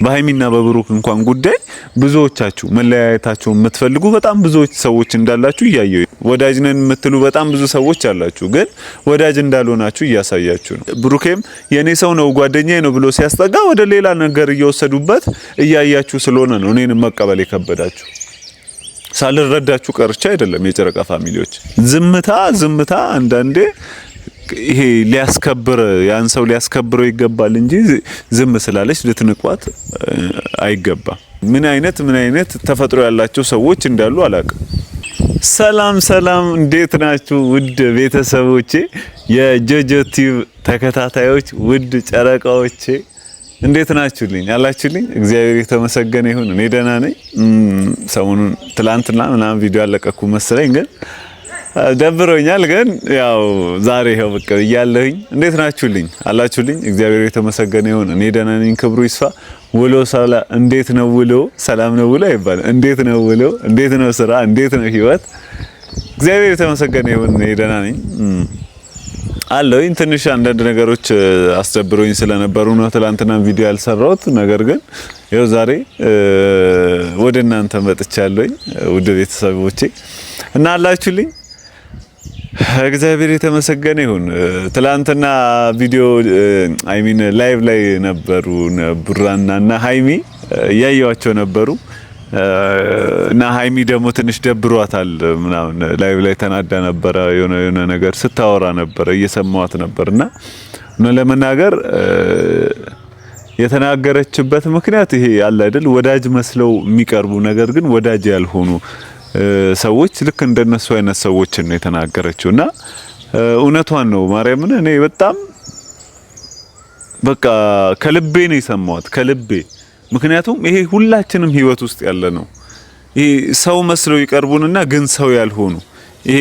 በሃይሚና በብሩክ እንኳን ጉዳይ ብዙዎቻችሁ መለያየታችሁ የምትፈልጉ በጣም ብዙዎች ሰዎች እንዳላችሁ እያየሁ ወዳጅ ነን የምትሉ በጣም ብዙ ሰዎች አላችሁ፣ ግን ወዳጅ እንዳልሆናችሁ እያሳያችሁ ነው። ብሩኬም የኔ ሰው ነው ጓደኛዬ ነው ብሎ ሲያስጠጋ ወደ ሌላ ነገር እየወሰዱበት እያያችሁ ስለሆነ ነው እኔንም መቀበል የከበዳችሁ። ሳልረዳችሁ ቀርቻ አይደለም። የጨረቃ ፋሚሊዎች ዝምታ አንዳንዴ ይሄ ሊያስከብር ያን ሰው ሊያስከብረው ይገባል እንጂ ዝም ስላለች ልትንቋት አይገባም። ምን አይነት ተፈጥሮ ያላቸው ሰዎች እንዳሉ አላውቅም። ሰላም እንዴት ናችሁ ውድ ቤተሰቦቼ፣ የጆጆ ቲዩብ ተከታታዮች፣ ውድ ጨረቃዎቼ እንዴት ናችሁልኝ? አላችሁልኝ? እግዚአብሔር የተመሰገነ ይሁን። እኔ ደህና ነኝ። ሰሞኑን ትላንትና ምናምን ቪዲዮ አለቀኩ መሰለኝ፣ ግን ደብሮኛል። ግን ያው ዛሬ ይሄው ብቅ ብያለሁኝ። እንዴት ናችሁልኝ? አላችሁልኝ? እግዚአብሔር የተመሰገነ ይሁን። እኔ ደህና ነኝ። ክብሩ ይስፋ። ውሎ እንዴት ነው ውሎ? ሰላም ነው ውሎ አይባልም። እንዴት ነው ውሎ? እንዴት ነው ስራ? እንዴት ነው ህይወት? እግዚአብሔር የተመሰገነ ይሁን። እኔ ደህና ነኝ አለሁኝ። ትንሽ አንዳንድ ነገሮች አስደብሮኝ ስለነበሩ ነው ትላንትና ቪዲዮ ያልሰራሁት። ነገር ግን ይኸው ዛሬ ወደ እናንተ መጥቻለሁኝ ውድ ቤተሰቦቼ እና አላችሁልኝ። እግዚአብሔር የተመሰገነ ይሁን። ትላንትና ቪዲዮ ላይቭ ላይ ነበሩ ቡራና ሃይሚ እያየዋቸው ነበሩ እና ሃይሚ ደግሞ ትንሽ ደብሯታል ምናምን ላይቭ ላይ ተናዳ ነበረ። የሆነ ነገር ስታወራ ነበረ እየሰማዋት ነበርና ለመናገር የተናገረችበት ምክንያት ይሄ ያለ አይደል፣ ወዳጅ መስለው የሚቀርቡ ነገር ግን ወዳጅ ያልሆኑ ሰዎች ልክ እንደነሱ አይነት ሰዎችን ነው የተናገረችውና እውነቷን ነው። ማርያምን እኔ በጣም በቃ ከልቤ ነው የሰማዋት ከልቤ። ምክንያቱም ይሄ ሁላችንም ህይወት ውስጥ ያለ ነው። ይሄ ሰው መስለው ይቀርቡንና ግን ሰው ያልሆኑ ይሄ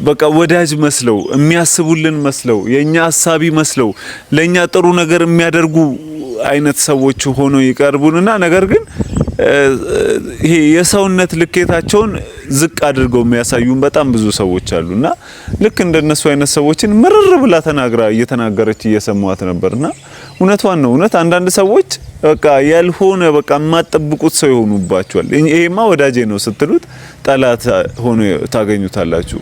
በቃ ወዳጅ መስለው የሚያስቡልን መስለው የኛ ሐሳቢ መስለው ለኛ ጥሩ ነገር የሚያደርጉ አይነት ሰዎች ሆኖ ይቀርቡንና ነገር ግን ይሄ የሰውነት ልኬታቸውን ዝቅ አድርገው የሚያሳዩን በጣም ብዙ ሰዎች አሉና ልክ እንደነሱ አይነት ሰዎችን ምርር ብላ እየተናገረች እየሰማዋት ነበርና እውነቷን ነው። እውነት አንዳንድ ሰዎች በቃ ያልሆነ በቃ የማትጠብቁት ሰው ይሆኑባችኋል። ይሄማ ወዳጄ ነው ስትሉት ጠላት ሆኖ ታገኙታላችሁ።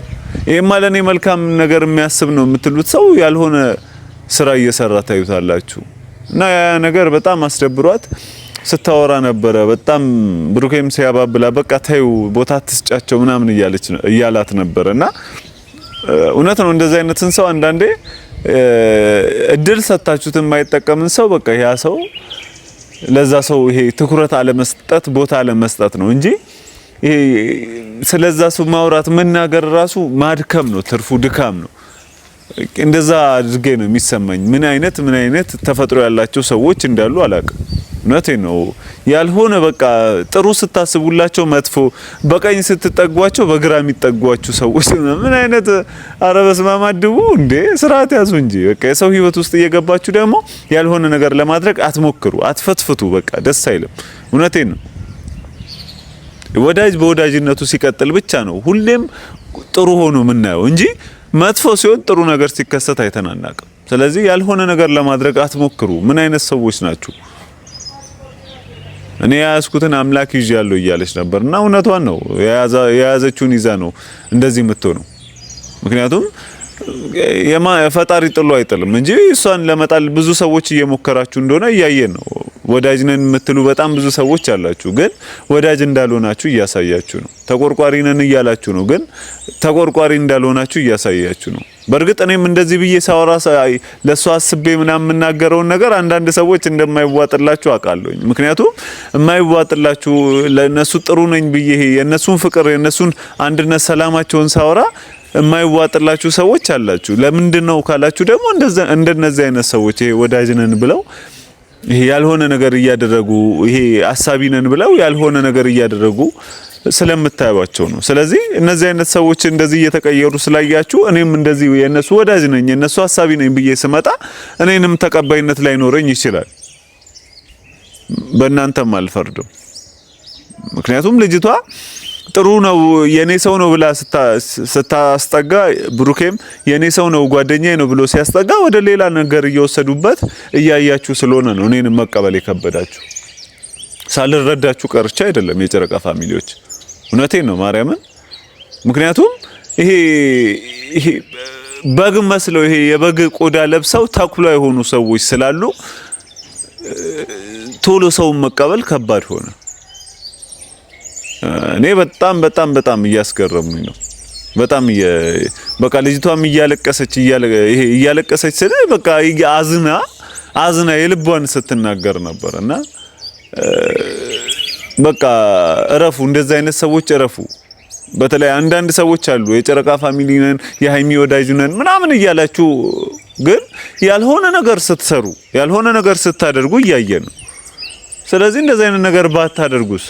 ይሄማ ለኔ መልካም ነገር የሚያስብ ነው የምትሉት ሰው ያልሆነ ስራ እየሰራ ታዩታላችሁ። እና ያ ነገር በጣም አስደብሯት ስታወራ ነበረ። በጣም ብሩኬም ሲያባብላ በቃ ታዩ ቦታ ትስጫቸው ምናምን እያላት ነበርና እውነት ነው። እንደዚህ አይነትን ሰው አንዳንዴ እድል ሰጣችሁት የማይጠቀምን ሰው በቃ ያ ሰው ለዛ ሰው ይሄ ትኩረት አለመስጠት ቦታ አለመስጠት ነው እንጂ ይሄ ስለዛ ሰው ማውራት መናገር ራሱ ማድከም ነው፣ ትርፉ ድካም ነው። እንደዛ አድርጌ ነው የሚሰማኝ። ምን አይነት ተፈጥሮ ያላቸው ሰዎች እንዳሉ አላውቅም። እውነቴን ነው። ያልሆነ በቃ ጥሩ ስታስቡላቸው መጥፎ፣ በቀኝ ስትጠጓቸው በግራ የሚጠጓችሁ ሰዎች ምን አይነት አረበስማማድቡ እንዴ! ስርዓት ያዙ እንጂ በቃ የሰው ህይወት ውስጥ እየገባችሁ ደግሞ ያልሆነ ነገር ለማድረግ አትሞክሩ፣ አትፈትፍቱ። በቃ ደስ አይልም። እውነቴን ነው። ወዳጅ በወዳጅነቱ ሲቀጥል ብቻ ነው ሁሌም ጥሩ ሆኖ የምናየው እንጂ መጥፎ ሲሆን ጥሩ ነገር ሲከሰት አይተናናቅም። ስለዚህ ያልሆነ ነገር ለማድረግ አትሞክሩ። ምን አይነት ሰዎች ናችሁ? እኔ ያስኩትን አምላክ ይዣለሁ እያለች ነበርና እውነቷን ነው። የያዘችውን ይዛ ነው እንደዚህ የምትሆነው። ምክንያቱም ፈጣሪ ጥሎ አይጥልም እንጂ እሷን ለመጣል ብዙ ሰዎች እየሞከራችሁ እንደሆነ እያየን ነው። ወዳጅ ነን የምትሉ በጣም ብዙ ሰዎች አላችሁ፣ ግን ወዳጅ እንዳልሆናችሁ እያሳያችሁ ነው። ተቆርቋሪ ነን እያላችሁ ነው፣ ግን ተቆርቋሪ እንዳልሆናችሁ እያሳያችሁ ነው። በእርግጥ እኔም እንደዚህ ብዬ ሳወራ ለሷ አስቤ ምናምን የምናገረውን ነገር አንዳንድ ሰዎች እንደማይዋጥላችሁ አውቃለሁኝ። ምክንያቱም የማይዋጥላችሁ ለነሱ ጥሩ ነኝ ብዬ የነሱን ፍቅር የነሱን አንድነት ሰላማቸውን ሳወራ የማይዋጥላችሁ ሰዎች አላችሁ። ለምንድነው ካላችሁ ደግሞ እንደነዚህ አይነት ሰዎች ይሄ ወዳጅ ነን ብለው ይሄ ያልሆነ ነገር እያደረጉ ይሄ አሳቢ ነን ብለው ያልሆነ ነገር እያደረጉ ስለምታዩዋቸው ነው። ስለዚህ እነዚህ አይነት ሰዎች እንደዚህ እየተቀየሩ ስላያችሁ እኔም እንደዚህ የነሱ ወዳጅ ነኝ የነሱ አሳቢ ነኝ ብዬ ስመጣ እኔንም ተቀባይነት ላይኖረኝ ይችላል። በእናንተም አልፈርድም። ምክንያቱም ልጅቷ ጥሩ ነው የኔ ሰው ነው ብላ ስታስጠጋ ብሩኬም የኔ ሰው ነው ጓደኛዬ ነው ብሎ ሲያስጠጋ ወደ ሌላ ነገር እየወሰዱበት እያያችሁ ስለሆነ ነው እኔንም መቀበል የከበዳችሁ። ሳልረዳችሁ ቀርቻ አይደለም የጨረቃ ፋሚሊዎች፣ እውነቴን ነው ማርያምን። ምክንያቱም ይሄ በግ መስለው ይሄ የበግ ቆዳ ለብሰው ተኩላ የሆኑ ሰዎች ስላሉ ቶሎ ሰውን መቀበል ከባድ ሆነ። እኔ በጣም እያስገረሙኝ ነው። በጣም በቃ ልጅቷም እያለቀሰች ስለ በቃ አዝና የልቧን ስትናገር ነበርና በቃ እረፉ፣ እንደዛ አይነት ሰዎች እረፉ። በተለይ አንዳንድ ሰዎች አሉ የጨረቃ ፋሚሊ ነን የሃይሚ ወዳጅ ነን ምናምን እያላችሁ ግን ያልሆነ ነገር ስትሰሩ ያልሆነ ነገር ስታደርጉ እያየን ነው። ስለዚህ እንደዛ አይነት ነገር ባታደርጉስ፣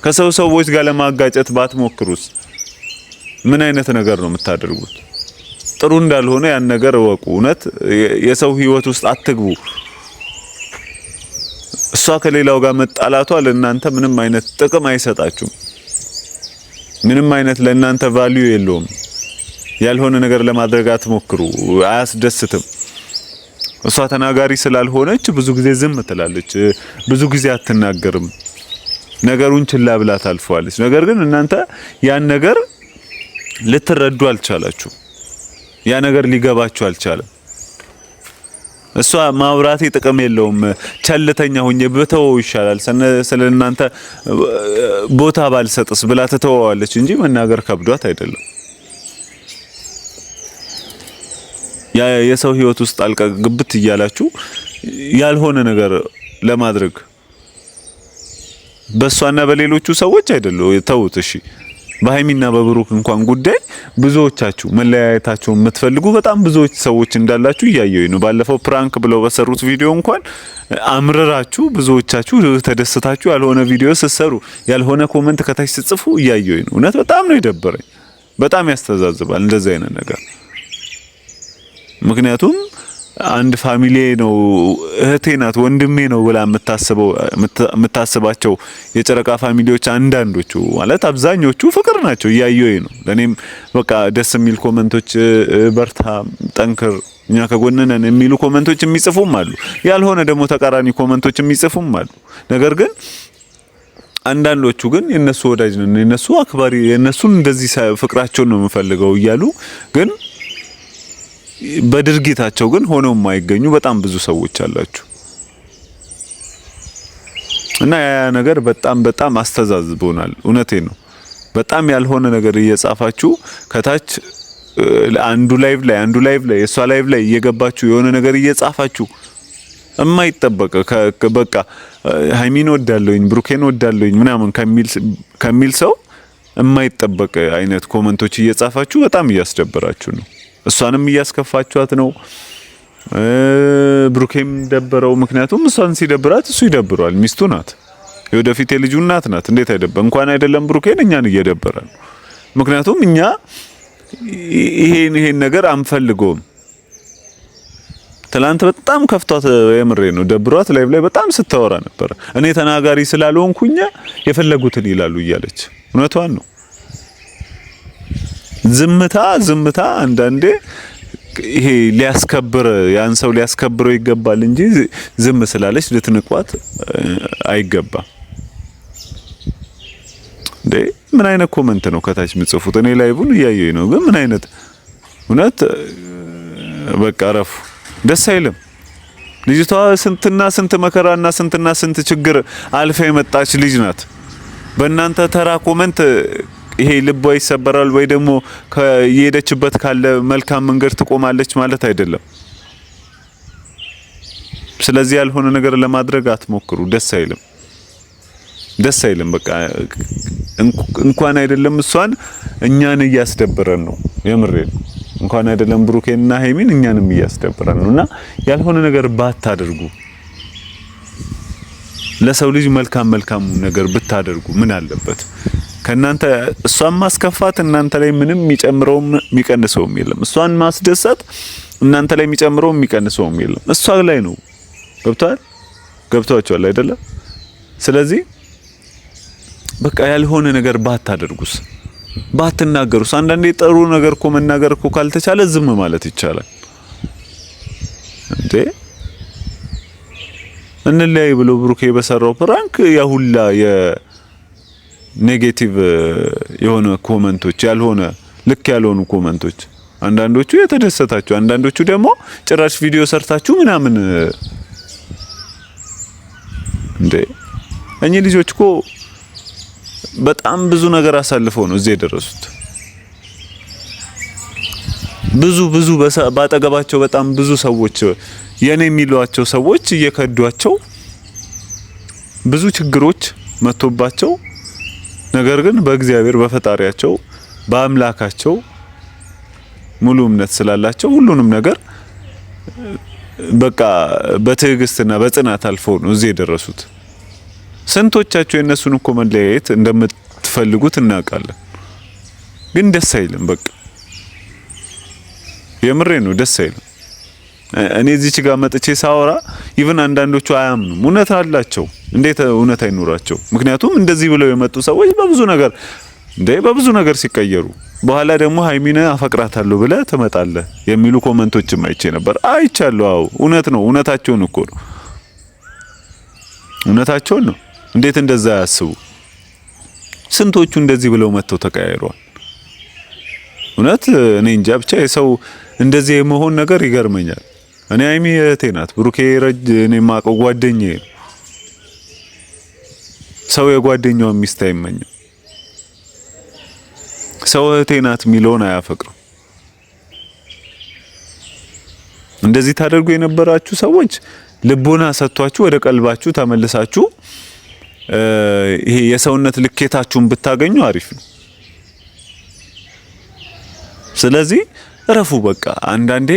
ከሰዎች ጋር ለማጋጨት ባትሞክሩስ ምን አይነት ነገር ነው የምታደርጉት? ጥሩ እንዳልሆነ ያን ነገር እወቁ። እውነት የሰው ህይወት ውስጥ አትግቡ። እሷ ከሌላው ጋር መጣላቷ ለእናንተ ምንም አይነት ጥቅም አይሰጣችሁም። ምንም አይነት ለእናንተ ቫልዩ የለውም። ያልሆነ ነገር ለማድረግ አትሞክሩ፣ አያስደስትም። እሷ ተናጋሪ ስላልሆነች ብዙ ጊዜ ዝም ትላለች፣ ብዙ ጊዜ አትናገርም። ነገሩን ችላ ብላ ታልፈዋለች። ነገር ግን እናንተ ያን ነገር ልትረዱ አልቻላችሁ። ያ ነገር ሊገባችሁ አልቻለም። እሷ ማውራቴ ጥቅም የለውም ቸልተኛ ሆኜ በተወው ይሻላል ስለናንተ ቦታ ባልሰጥስ ብላ ተተዋዋለች እንጂ መናገር ከብዷት አይደለም። የሰው ህይወት ውስጥ ጣልቃ ግብት እያላችሁ ያልሆነ ነገር ለማድረግ በሷና በሌሎቹ ሰዎች አይደለም ተውት። እሺ በሃይሚና በብሩክ እንኳን ጉዳይ ብዙዎቻችሁ መለያየታቸውን የምትፈልጉ በጣም ብዙዎች ሰዎች እንዳላችሁ እያየሁኝ ነው። ባለፈው ፕራንክ ብለው በሰሩት ቪዲዮ እንኳን አምረራችሁ ብዙዎቻችሁ ተደስታችሁ ያልሆነ ቪዲዮ ስትሰሩ ያልሆነ ኮሜንት ከታች ጽፉ እያየሁኝ ነው። እውነት በጣም ነው የደበረኝ። በጣም ያስተዛዝባል እንደዚህ አይነት ነገር። ምክንያቱም አንድ ፋሚሊ ነው እህቴ ናት ወንድሜ ነው ብላ የምታስባቸው የጨረቃ ፋሚሊዎች አንዳንዶቹ ማለት አብዛኞቹ ፍቅር ናቸው እያየሁኝ ነው። ለኔም በቃ ደስ የሚል ኮሜንቶች በርታ፣ ጠንክር፣ እኛ ከጎንነን የሚሉ ኮሜንቶች የሚጽፉም አሉ። ያልሆነ ደግሞ ተቃራኒ ኮሜንቶች የሚጽፉም አሉ። ነገር ግን አንዳንዶቹ ግን የነሱ ወዳጅ ነን፣ የነሱ አክባሪ፣ የነሱን እንደዚህ ፍቅራቸውን ነው የምፈልገው እያሉ ግን በድርጊታቸው ግን ሆነው የማይገኙ በጣም ብዙ ሰዎች አላችሁ እና ያ ነገር በጣም አስተዛዝቦናል። እውነቴን ነው። በጣም ያልሆነ ነገር እየጻፋችሁ ከታች አንዱ ላይቭ ላይ እሷ ላይቭ ላይ እየገባችሁ የሆነ ነገር እየጻፋችሁ የማይጠበቅ በቃ ሃይሚን ወዳለሁኝ ብሩኬን ወዳለሁኝ ምናምን ከሚል ሰው የማይጠበቅ አይነት ኮሜንቶች እየጻፋችሁ በጣም እያስደበራችሁ ነው። እሷንም እያስከፋችኋት ነው። ብሩኬም ደበረው። ምክንያቱም እሷን ሲደብራት እሱ ይደብረዋል። ሚስቱ ናት፣ የወደፊት የልጁ እናት ናት። እንዴት አይደበ እንኳን አይደለም ብሩኬን እኛን እየደበረን። ምክንያቱም እኛ ይሄን ነገር አንፈልገውም። ትላንት በጣም ከፍቷት የምሬ ነው ደብሯት ላይቭ ላይ በጣም ስታወራ ነበር። እኔ ተናጋሪ ስላልሆንኩኝ የፈለጉትን ይላሉ እያለች እውነቷን ነው። ዝምታ አንዳንዴ ይሄ ሊያስከብር ያን ሰው ሊያስከብረው ይገባል እንጂ ዝም ስላለች ልትንቋት አይገባም። ምን አይነት ኮሜንት ነው ከታች ምጽፉት? እኔ ላይቡን እያየኝ ነው ግን ምን አይነት እውነት በቃ ረፉ። ደስ አይልም። ልጅቷ ስንትና ስንት መከራና ስንትና ስንት ችግር አልፋ የመጣች ልጅ ናት። በእናንተ ተራ ኮሜንት ይሄ ልቧ ይሰበራል ወይ ደግሞ ከየሄደችበት ካለ መልካም መንገድ ትቆማለች ማለት አይደለም። ስለዚህ ያልሆነ ነገር ለማድረግ አትሞክሩ። ደስ አይልም። በቃ እንኳን አይደለም እሷን እኛን እያስደበረን ነው። የምሬን እንኳን አይደለም ብሩኬንና ሃይሚን እኛንም እያስደበረን ነውና ያልሆነ ነገር ባታደርጉ፣ ለሰው ልጅ መልካም ነገር ብታደርጉ ምን አለበት? ከናንተ እሷን ማስከፋት እናንተ ላይ ምንም የሚጨምረውም የሚቀንሰውም የለም። እሷን ማስደሰት እናንተ ላይ የሚጨምረውም የሚቀንሰውም የለም። እሷ ላይ ነው። ገብቷችኋል አይደለ? ስለዚህ በቃ ያልሆነ ነገር ባታደርጉስ፣ ባትናገሩስ። አንዳንዴ ጥሩ ነገር እኮ መናገር እኮ ካልተቻለ ዝም ማለት ይቻላል እንዴ? እንለያይ ብሎ ብሩኬ በሰራው ፕራንክ ያሁላ የኔጌቲቭ የሆነ ኮመንቶች ያልሆነ ልክ ያልሆኑ ኮመንቶች፣ አንዳንዶቹ የተደሰታችሁ፣ አንዳንዶቹ ደግሞ ጭራሽ ቪዲዮ ሰርታችሁ ምናምን እንዴ! እኚህ ልጆች እኮ በጣም ብዙ ነገር አሳልፈው ነው እዚህ የደረሱት። ብዙ ባጠገባቸው በጣም ብዙ ሰዎች የኔ የሚሏቸው ሰዎች እየከዷቸው ብዙ ችግሮች መጥቶባቸው፣ ነገር ግን በእግዚአብሔር በፈጣሪያቸው በአምላካቸው ሙሉ እምነት ስላላቸው ሁሉንም ነገር በቃ በትዕግስትና በጽናት አልፈው ነው እዚህ የደረሱት። ስንቶቻቸው የነሱን እኮ መለያየት እንደምትፈልጉት እናውቃለን፣ ግን ደስ አይልም። በቃ የምሬ ነው፣ ደስ አይልም። እኔ እዚች ጋር መጥቼ ሳወራ ኢቭን አንዳንዶቹ አያምኑም። እውነት አላቸው። እንዴት እውነት አይኖራቸው? ምክንያቱም እንደዚህ ብለው የመጡ ሰዎች በብዙ ነገር ሲቀየሩ በኋላ ደግሞ ሀይሚን አፈቅራታለሁ ብለህ ትመጣለህ የሚሉ ኮመንቶችም አይቼ ነበር። አይቻለሁ። አዎ እውነት ነው። እውነታቸውን እኮ ነው። እውነታቸውን ነው። እንዴት እንደዛ ያስቡ? ስንቶቹ እንደዚህ ብለው መጥተው ተቀያይረዋል። እውነት እኔ እንጃ። ብቻ የሰው እንደዚህ የመሆን ነገር ይገርመኛል። እኔ ሀይሚ እህቴ ናት፣ ብሩኬ እኔ የማውቀው ጓደኛዬ ነው። ሰው የጓደኛውን ሚስት አይመኝም። ሰው እህቴ ናት የሚለውን አያፈቅርም። እንደዚህ ታደርጉ የነበራችሁ ሰዎች ልቦና ሰጥቷችሁ ወደ ቀልባችሁ ተመልሳችሁ ይሄ የሰውነት ልኬታችሁን ብታገኙ አሪፍ ነው። ስለዚህ እረፉ በቃ። አንዳንዴ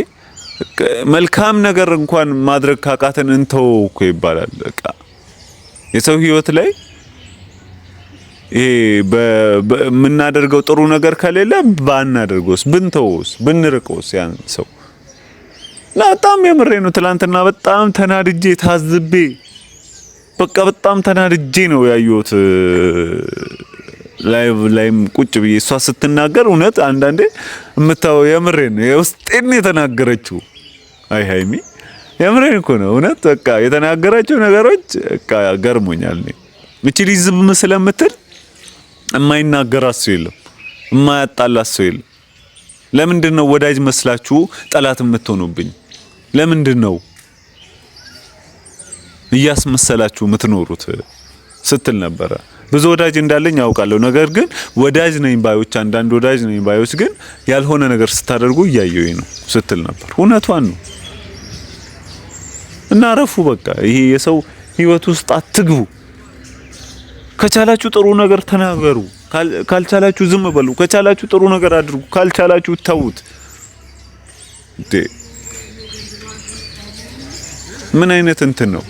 መልካም ነገር እንኳን ማድረግ ካቃተን እንተው እኮ ይባላል። በቃ የሰው ህይወት ላይ ይሄ በምናደርገው ጥሩ ነገር ከሌለ ባናደርገውስ፣ ብንተውስ፣ ብንርቀውስ ያን ሰው። በጣም የምሬ ነው። ትላንትና በጣም ተናድጄ ታዝቤ በቃ በጣም ተናድጄ ነው ያየሁት። ላይም ቁጭ ብዬ እሷ ስትናገር እውነት አንዳንዴ እምታው የምሬን ነው የውስጤን የተናገረችው። አይ ሀይሚ የምሬን እኮ ነው እውነት በቃ የተናገረችው ነገሮች በቃ ገርሞኛል። እቺ ልጅ ዝም ስለምትል የማይናገራት ሰው የለም፣ የማያጣላት ሰው የለም። ለምንድን ነው ወዳጅ መስላችሁ ጠላት የምትሆኑብኝ? ለምንድን ነው እያስመሰላችሁ የምትኖሩት ስትል ነበረ። ብዙ ወዳጅ እንዳለኝ ያውቃለሁ፣ ነገር ግን ወዳጅ ነኝ ባዮች፣ አንዳንድ ወዳጅ ነኝ ባዮች ግን ያልሆነ ነገር ስታደርጉ እያየሁኝ ነው ስትል ነበር። እውነቷን ነው። እና አረፉ በቃ። ይሄ የሰው ህይወት ውስጥ አትግቡ። ከቻላችሁ ጥሩ ነገር ተናገሩ፣ ካልቻላችሁ ዝም በሉ። ከቻላችሁ ጥሩ ነገር አድርጉ፣ ካልቻላችሁ ተውት። ምን አይነት እንትን ነው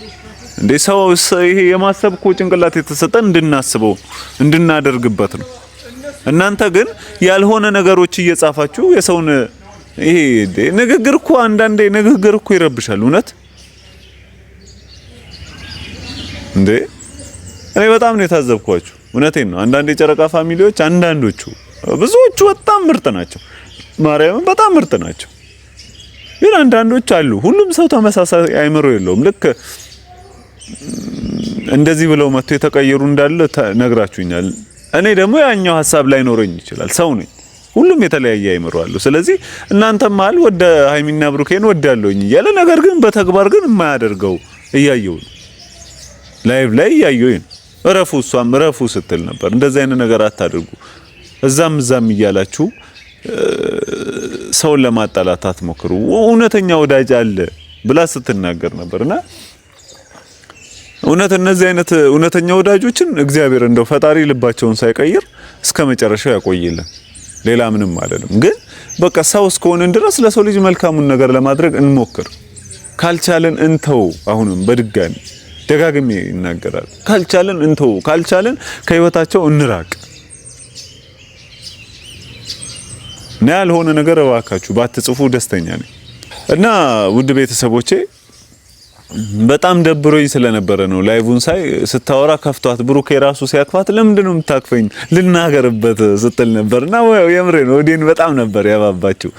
እንዴ? ሰው ይሄ የማሰብ እኮ ጭንቅላት የተሰጠን እንድናስበው እንድናደርግበት ነው። እናንተ ግን ያልሆነ ነገሮች እየጻፋችሁ የሰውን ይሄ ንግግር እኮ አንዳንዴ ንግግር እኮ ይረብሻል። እውነት እንዴ እኔ በጣም ነው የታዘብኳችሁ። እውነቴን ነው። አንዳንድ የጨረቃ ፋሚሊዎች አንዳንዶቹ ብዙዎቹ በጣም ምርጥ ናቸው፣ ማርያምን በጣም ምርጥ ናቸው። ግን አንዳንዶች አሉ፣ ሁሉም ሰው ተመሳሳይ አይምሮ የለውም። ልክ እንደዚህ ብለው መጥቶ የተቀየሩ እንዳለ ነግራችሁኛል። እኔ ደግሞ ያኛው ሐሳብ ላይ ኖረኝ ይችላል፣ ሰው ነኝ። ሁሉም የተለያየ አይምሮ አለው። ስለዚህ እናንተም ማል ወደ ሀይሚና ብሩኬን ወዳለሁኝ እያለ ነገር ግን በተግባር ግን የማያደርገው እያየው ነው። ላይቭ ላይ እያየው ነው። እረፉ፣ እሷም እረፉ ስትል ነበር። እንደዚህ አይነት ነገር አታድርጉ። እዛም እያላችሁ ሰውን ለማጣላት አትሞክሩ። እውነተኛ ወዳጅ አለ ብላ ስትናገር ነበርና እውነት እነዚህ አይነት እውነተኛ ወዳጆችን እግዚአብሔር እንደው ፈጣሪ ልባቸውን ሳይቀይር እስከ መጨረሻው ያቆይልን። ሌላ ምንም አይደለም። ግን በቃ ሰው እስከሆነን ድረስ ለሰው ልጅ መልካሙን ነገር ለማድረግ እንሞክር። ካልቻለን እንተው። አሁንም በድጋሚ ደጋግሜ ይናገራል። ካልቻለን እንተው፣ ካልቻለን ከህይወታቸው እንራቅ። እና ያልሆነ ነገር እባካችሁ ባትጽፉ ደስተኛ ነኝ። እና ውድ ቤተሰቦቼ በጣም ደብሮኝ ስለነበረ ነው ላይቭን ሳይ ስታወራ ከፍቷት ብሩኬ ራሱ ሲያክፋት ለምንድን ነው የምታክፈኝ ልናገርበት ስትል ነበርና የምሬ ነው ወዴን በጣም ነበር ያባባችሁ።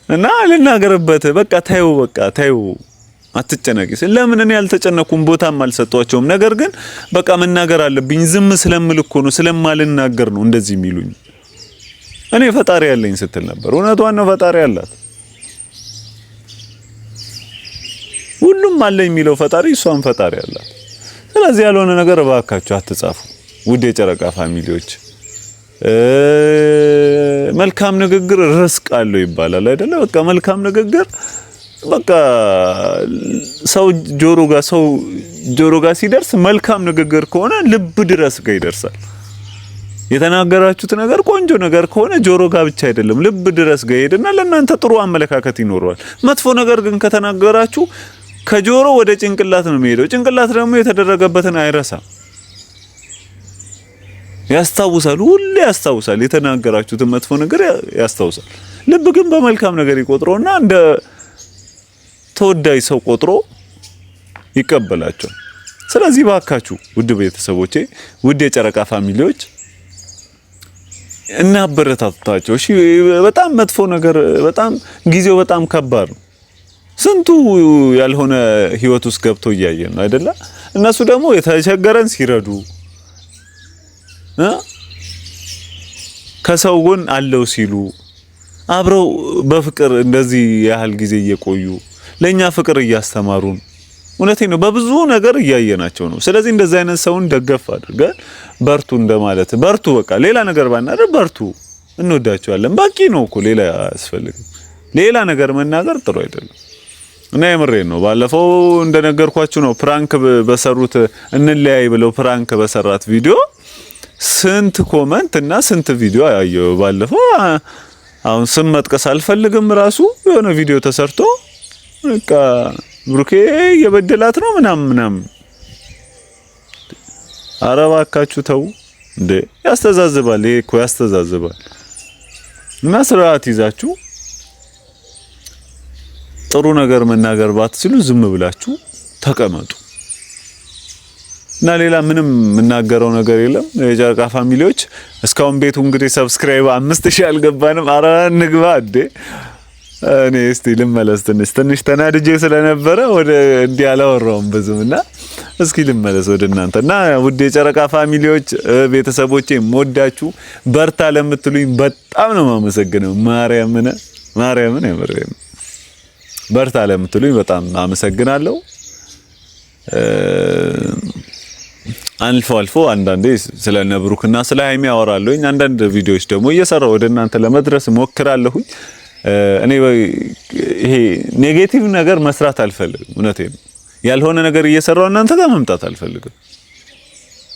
እና ልናገርበት በቃ ታዩ አትጨነቂ። ለምን እኔ ያልተጨነኩም ቦታም አልሰጧቸውም። ነገር ግን በቃ መናገር አለብኝ ዝም ስለምል እኮ ነው ስለማልናገር ነው እንደዚህ የሚሉኝ። እኔ ፈጣሪ ያለኝ ስትል ነበር። እውነቷን ነው፣ ፈጣሪ አላት። ሁሉም አለ የሚለው ፈጣሪ፣ እሷም ፈጣሪ አላት። ስለዚህ ያልሆነ ነገር እባካችሁ አትጻፉ ውድ የጨረቃ ፋሚሊዎች። መልካም ንግግር ርስቅ አለው ይባላል አይደለ? በቃ መልካም ንግግር በቃ ሰው ጆሮ ጋር ሲደርስ መልካም ንግግር ከሆነ ልብ ድረስ ጋር ይደርሳል። የተናገራችሁት ነገር ቆንጆ ነገር ከሆነ ጆሮ ጋር ብቻ አይደለም ልብ ድረስ ጋር ይሄድና ለእናንተ ጥሩ አመለካከት ይኖረዋል። መጥፎ ነገር ግን ከተናገራችሁ ከጆሮ ወደ ጭንቅላት ነው የሚሄደው። ጭንቅላት ደግሞ የተደረገበትን አይረሳም፣ ያስታውሳል፣ ሁሌ ያስታውሳል። የተናገራችሁትን መጥፎ ነገር ያስታውሳል። ልብ ግን በመልካም ነገር ይቆጥሮና እንደ ተወዳጅ ሰው ቆጥሮ ይቀበላቸዋል። ስለዚህ ባካችሁ ውድ ቤተሰቦቼ፣ ውድ የጨረቃ ፋሚሊዎች እናበረታታቸው። እሺ በጣም መጥፎ ነገር በጣም ጊዜው በጣም ከባድ ነው። ስንቱ ያልሆነ ህይወት ውስጥ ገብቶ እያየን ነው አይደለ? እነሱ ደግሞ የተቸገረን ሲረዱ ከሰው ጎን አለው ሲሉ አብረው በፍቅር እንደዚህ ያህል ጊዜ እየቆዩ ለኛ ፍቅር እያስተማሩን፣ እውነቴን ነው በብዙ ነገር እያየናቸው ነው። ስለዚህ እንደዚህ አይነት ሰውን ደገፍ አድርገን በርቱ እንደማለት በርቱ፣ በቃ ሌላ ነገር ባናደርግ በርቱ፣ እንወዳቸዋለን በቂ ነው እኮ ሌላ አያስፈልግም። ሌላ ነገር መናገር ጥሩ አይደለም እና የምሬን ነው። ባለፈው እንደነገርኳችሁ ነው ፕራንክ በሰሩት እንለያይ ብለው ፕራንክ በሰራት ቪዲዮ ስንት ኮመንት እና ስንት ቪዲዮ ያየው ባለፈው። አሁን ስም መጥቀስ አልፈልግም። ራሱ የሆነ ቪዲዮ ተሰርቶ በቃ ብሩኬ የበደላት ነው ምናምን። ኧረ እባካችሁ ተው እንዴ! ያስተዛዝባል፣ ይሄ እኮ ያስተዛዝባል። እና ስርዓት ይዛችሁ ጥሩ ነገር መናገር ባትችሉ ዝም ብላችሁ ተቀመጡ። እና ሌላ ምንም የምናገረው ነገር የለም። የጨረቃ ፋሚሊዎች እስካሁን ቤቱ እንግዲህ ሰብስክራይብ 5000 አልገባንም። ኧረ እንግባ እንዴ! እኔ እስቲ ልመለስ። ትንሽ ተናድጄ ስለነበረ ወደ እንዲህ አላወራውም ብዙምና እስኪ ልመለስ ወደ እናንተ እና ውድ የጨረቃ ፋሚሊዎች ቤተሰቦቼ የምወዳችሁ በርታ ለምትሉኝ በጣም ነው የማመሰግነው። ማርያምን የምሬን በርታ ለምትሉኝ በጣም አመሰግናለሁ። አልፎ አንዳንዴ ስለ ነብሩክና ስለ ሃይሚ አወራለሁኝ። አንዳንድ ቪዲዮዎች ደግሞ እየሰራው ወደ እናንተ ለመድረስ ሞክራለሁኝ። እኔ ይሄ ኔጌቲቭ ነገር መስራት አልፈልግም። እውነቴን ነው። ያልሆነ ነገር እየሰራው እናንተ ጋር መምጣት አልፈልግም።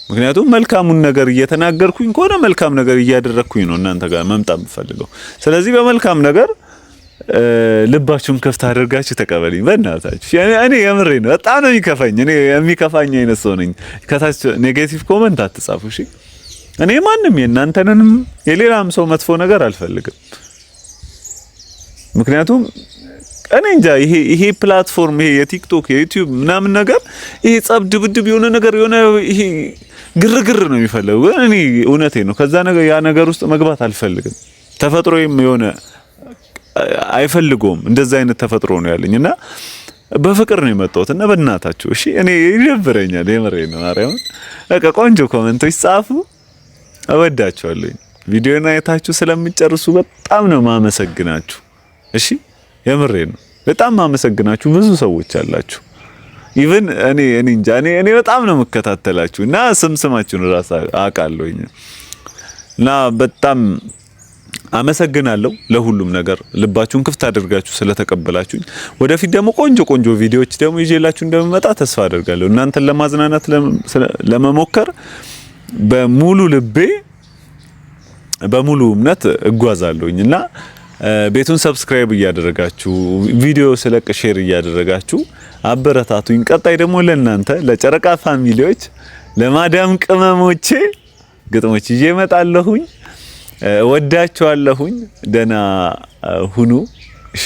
ምክንያቱም መልካሙን ነገር እየተናገርኩኝ ከሆነ መልካም ነገር እያደረኩኝ ነው እናንተ ጋር መምጣት የምፈልገው። ስለዚህ በመልካም ነገር ልባችሁን ከፍታ አድርጋችሁ ተቀበሉኝ በእናታችሁ። እኔ የምሬ ነው። በጣም ነው የሚከፋኝ። እኔ የሚከፋኝ አይነት ሰው ነኝ። ከታች ኔጌቲቭ ኮሜንት አትጻፉ እሺ። እኔ ማንንም የእናንተንም የሌላም ሰው መጥፎ ነገር አልፈልግም። ምክንያቱም እኔ እንጃ ይሄ ፕላትፎርም ይሄ የቲክቶክ የዩቲዩብ ምናምን ነገር ይሄ ጸብ ድብድብ የሆነ ነገር የሆነ ይሄ ግርግር ነው የሚፈልገው። እኔ እውነቴን ነው ከዛ ነገር ያ ነገር ውስጥ መግባት አልፈልግም። ተፈጥሮዬም የሆነ አይፈልገውም። እንደዛ አይነት ተፈጥሮ ነው ያለኝና በፍቅር ነው የመጣሁት እና በእናታችሁ እሺ። እኔ ይጀብረኛል የምሬን ነው። ማርያም በቃ ቆንጆ ኮሜንቶች ጻፉ። እወዳችኋለሁ። ቪዲዮና አይታችሁ ስለምጨርሱ በጣም ነው ማመሰግናችሁ። እሺ የምሬን ነው። በጣም ማመሰግናችሁ ብዙ ሰዎች አላችሁ። ኢቭን እኔ እንጃ እኔ በጣም ነው የምከታተላችሁ እና ስማችሁን ራስ አውቃለሁኝ እና በጣም አመሰግናለሁ ለሁሉም ነገር። ልባችሁን ክፍት አድርጋችሁ ስለተቀበላችሁኝ ወደፊት ደግሞ ቆንጆ ቪዲዮዎች ደግሞ ይዤላችሁ እንደምመጣ ተስፋ አደርጋለሁ። እናንተን ለማዝናናት ለመሞከር በሙሉ ልቤ በሙሉ እምነት እጓዛለሁኝና ቤቱን ሰብስክራይብ እያደረጋችሁ ቪዲዮ ስለቅ ሼር እያደረጋችሁ አበረታቱኝ። ቀጣይ ደግሞ ለእናንተ ለጨረቃ ፋሚሊዎች ለማዳም ቅመሞቼ ግጥሞች ይዤ እመጣለሁኝ። ወዳችኋለሁኝ። ደህና ሁኑ እሺ።